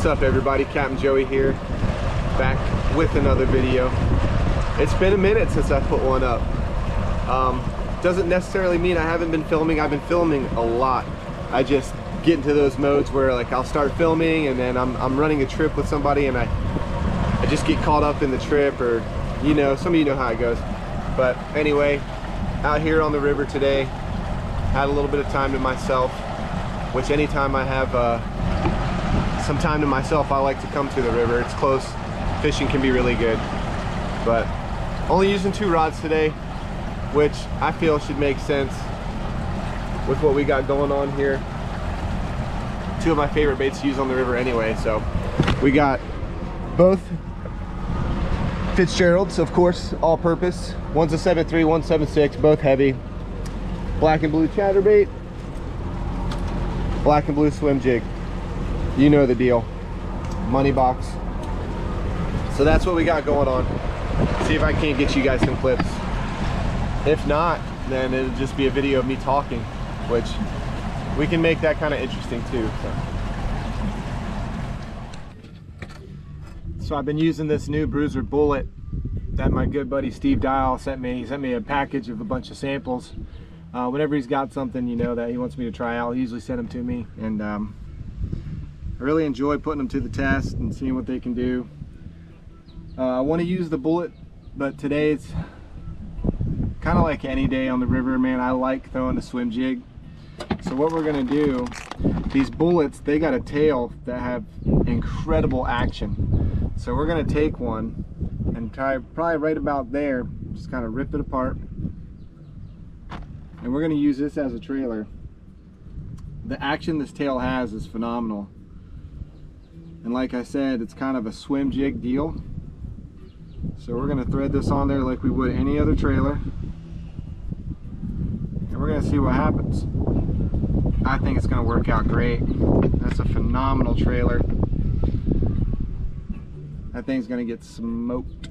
up, everybody? Captain Joey here, back with another video. It's been a minute since I put one up. Doesn't necessarily mean I haven't been filming. I've been filming a lot. I just get into those modes where like I'll start filming and then I'm running a trip with somebody and I just get caught up in the trip, or you know, some of you know how it goes. But anyway, out here on the river today, had a little bit of time to myself, which anytime I have some time to myself, I like to come to the river. It's close, fishing can be really good. But only using 2 rods today, which I feel should make sense with what we got going on here. 2 of my favorite baits to use on the river anyway. So we got both Fitzgeralds, of course, all purpose. One's a 7.3, one's 7.6, both heavy. Black and blue chatterbait, black and blue swim jig. You know the deal. Money box. So that's what we got going on. See if I can't get you guys some clips. If not, then it'll just be a video of me talking, which we can make that kind of interesting too. So I've been using this new Bruiser Bullet that my good buddy Steve Dial sent me. He sent me a package of a bunch of samples. Whenever he's got something, you know, that he wants me to try out, he usually send them to me. And I really enjoy putting them to the test and seeing what they can do. I want to use the Bullet, but today it's kind of like any day on the river, man. I like throwing a swim jig. So what we're gonna do, these bullets, they got a tail that have incredible action. So we're gonna take one and try probably right about there, just kind of rip it apart. And we're gonna use this as a trailer. The action this tail has is phenomenal. And like I said, it's kind of a swim jig deal. So we're gonna thread this on there like we would any other trailer. And we're gonna see what happens. I think it's gonna work out great. That's a phenomenal trailer. That thing's gonna get smoked.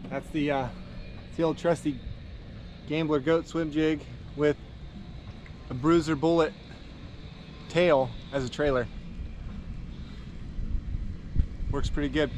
That's the old trusty Gambler Goat swim jig with a Bruiser Bullet tail as a trailer. Works pretty good.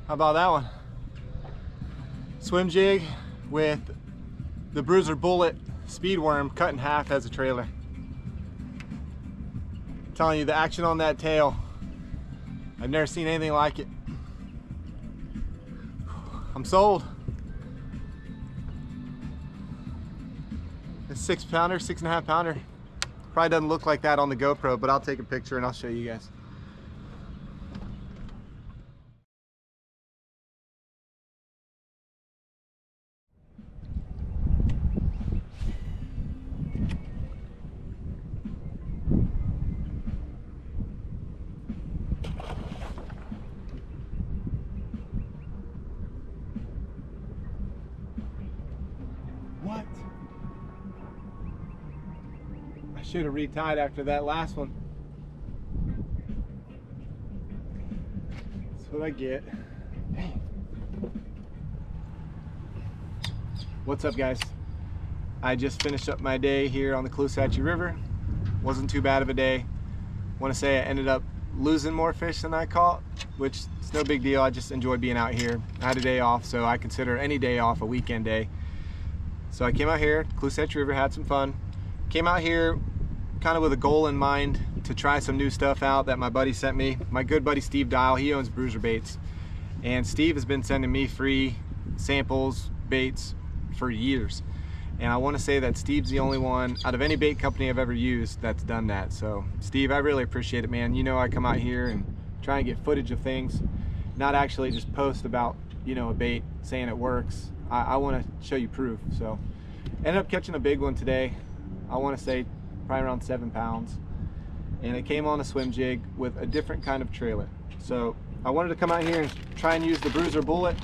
How about that one? Swim jig with the Bruiser Bullet speed worm cut in half as a trailer. I'm telling you, the action on that tail, I've never seen anything like it. I'm sold. 6-pounder, 6.5-pounder. Probably doesn't look like that on the GoPro, but I'll take a picture and I'll show you guys. What? I should have retied after that last one. That's what I get. Dang. What's up, guys? I just finished up my day here on the Clusatchee River. Wasn't too bad of a day. Want to say I ended up losing more fish than I caught, which is no big deal. I just enjoy being out here. I had a day off, so I consider any day off a weekend day. So I came out here, Clusatchee River, had some fun. Came out here kind of with a goal in mind to try some new stuff out that my buddy sent me. My good buddy Steve Dial, he owns Bruiser Baits. And Steve has been sending me free samples, baits for years. And I want to say that Steve's the only one out of any bait company I've ever used that's done that. So Steve, I really appreciate it, man. You know I come out here and try and get footage of things, not actually just post about, you know, a bait saying it works. I want to show you proof. So ended up catching a big one today. I want to say probably around 7 pounds, and it came on a Swimjig with a different kind of trailer. So I wanted to come out here and try and use the Bruiser Bullet.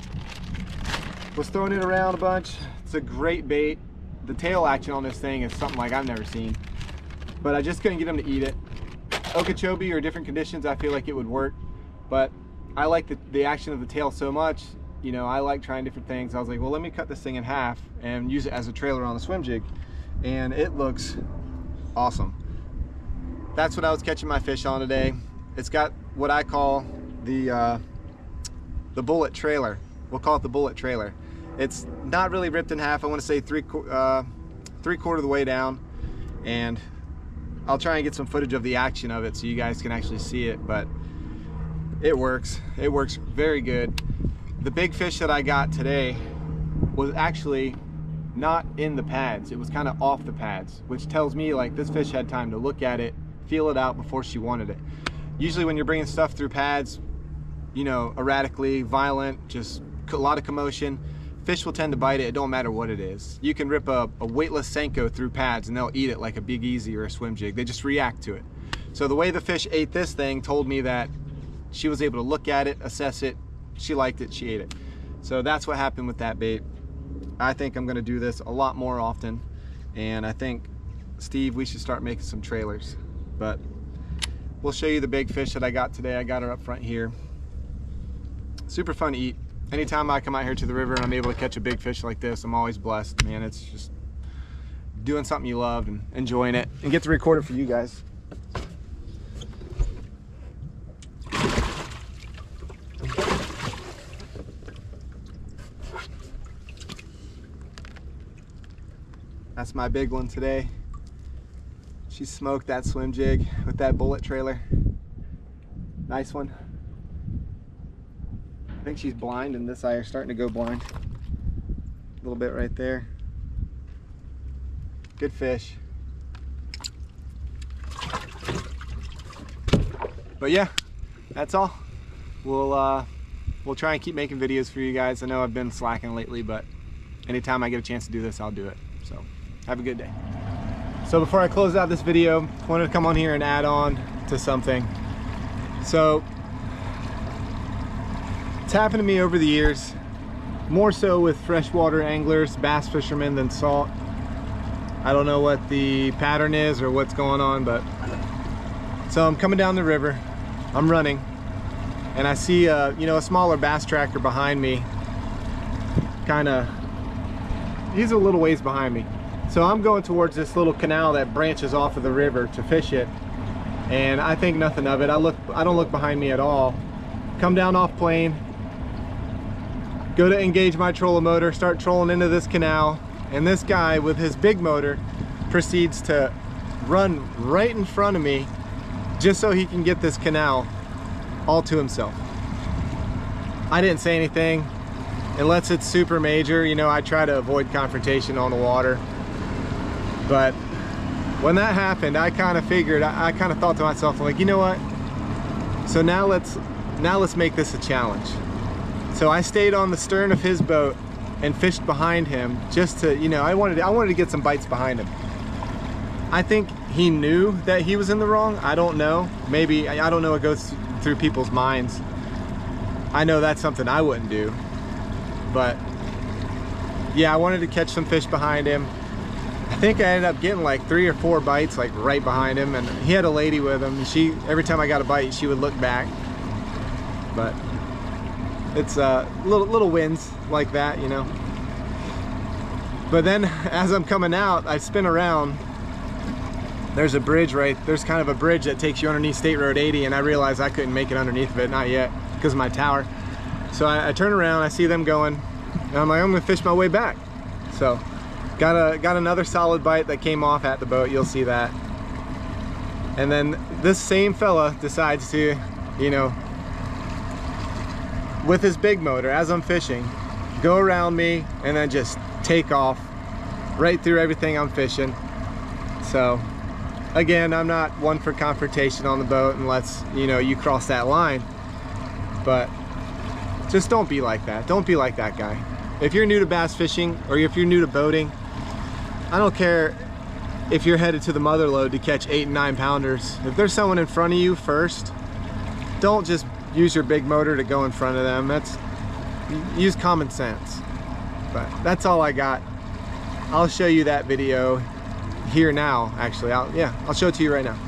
Was throwing it around a bunch. It's a great bait. The tail action on this thing is something like I've never seen, but I just couldn't get him to eat it. Okeechobee or different conditions, I feel like it would work, but I like the action of the tail so much. You know, I like trying different things. I was like, well, let me cut this thing in half and use it as a trailer on the Swimjig, and it looks awesome. That's what I was catching my fish on today. It's got what I call the bullet trailer. We'll call it the bullet trailer. It's not really ripped in half. I want to say three-quarter of the way down, and I'll try and get some footage of the action of it so you guys can actually see it, but it works. It works very good. The big fish that I got today was actually not in the pads. It was kind of off the pads, which tells me like this fish had time to look at it, feel it out before she wanted it. Usually when you're bringing stuff through pads, you know, erratically, violent, just a lot of commotion, fish will tend to bite it. It don't matter what it is. You can rip a weightless Senko through pads and they'll eat it like a Big Easy or a Swimjig. They just react to it. So the way the fish ate this thing told me that she was able to look at it, assess it, she liked it, she ate it. So that's what happened with that bait. I think I'm gonna do this a lot more often, and I think, Steve, we should start making some trailers. But we'll show you the big fish that I got today. I got her up front here. Super fun to eat. Anytime I come out here to the river and I'm able to catch a big fish like this, I'm always blessed, man. It's just doing something you love and enjoying it, and get to record it for you guys. That's my big one today. She smoked that Swimjig with that bullet trailer. Nice one. I think she's blind, and this eye is starting to go blind. A little bit right there. Good fish. But yeah, that's all. We'll try and keep making videos for you guys. I know I've been slacking lately, but anytime I get a chance to do this, I'll do it. So have a good day. So before I close out this video, I wanted to come on here and add on to something. So it's happened to me over the years, more so with freshwater anglers, bass fishermen than salt. I don't know what the pattern is or what's going on, but so I'm coming down the river, I'm running, and I see a smaller bass tracker behind me. He's a little ways behind me. So I'm going towards this little canal that branches off of the river to fish it, and I think nothing of it. I don't look behind me at all. Come down off plane, go to engage my trolling motor, start trolling into this canal, and this guy with his big motor proceeds to run right in front of me just so he can get this canal all to himself. I didn't say anything. Unless it's super major, I try to avoid confrontation on the water. But when that happened, I kind of figured, I kind of thought to myself, like, you know what? So now let's make this a challenge. So I stayed on the stern of his boat and fished behind him just to, you know, I wanted to get some bites behind him. I think he knew that he was in the wrong. I don't know. Maybe, I don't know what goes through people's minds. I know that's something I wouldn't do. But yeah, I wanted to catch some fish behind him. I think I ended up getting like 3 or 4 bites like right behind him, and he had a lady with him. She, every time I got a bite, she would look back. But it's little wins like that, you know. But then as I'm coming out, I spin around. There's a bridge there's kind of a bridge that takes you underneath State Road 80, and I realized I couldn't make it underneath of it, not yet, because of my tower. So I turn around, I see them going, and I'm like, I'm gonna fish my way back. So got another solid bite that came off at the boat, you'll see that. And then this same fella decides to, you know, with his big motor, as I'm fishing, go around me and then just take off right through everything I'm fishing. So again, I'm not one for confrontation on the boat unless, you know, you cross that line. But just don't be like that. Don't be like that guy. If you're new to bass fishing, or if you're new to boating, I don't care if you're headed to the mother lode to catch 8 and 9 pounders. If there's someone in front of you first, don't just use your big motor to go in front of them. Use common sense. But that's all I got. I'll show you that video here now, actually. I'll show it to you right now.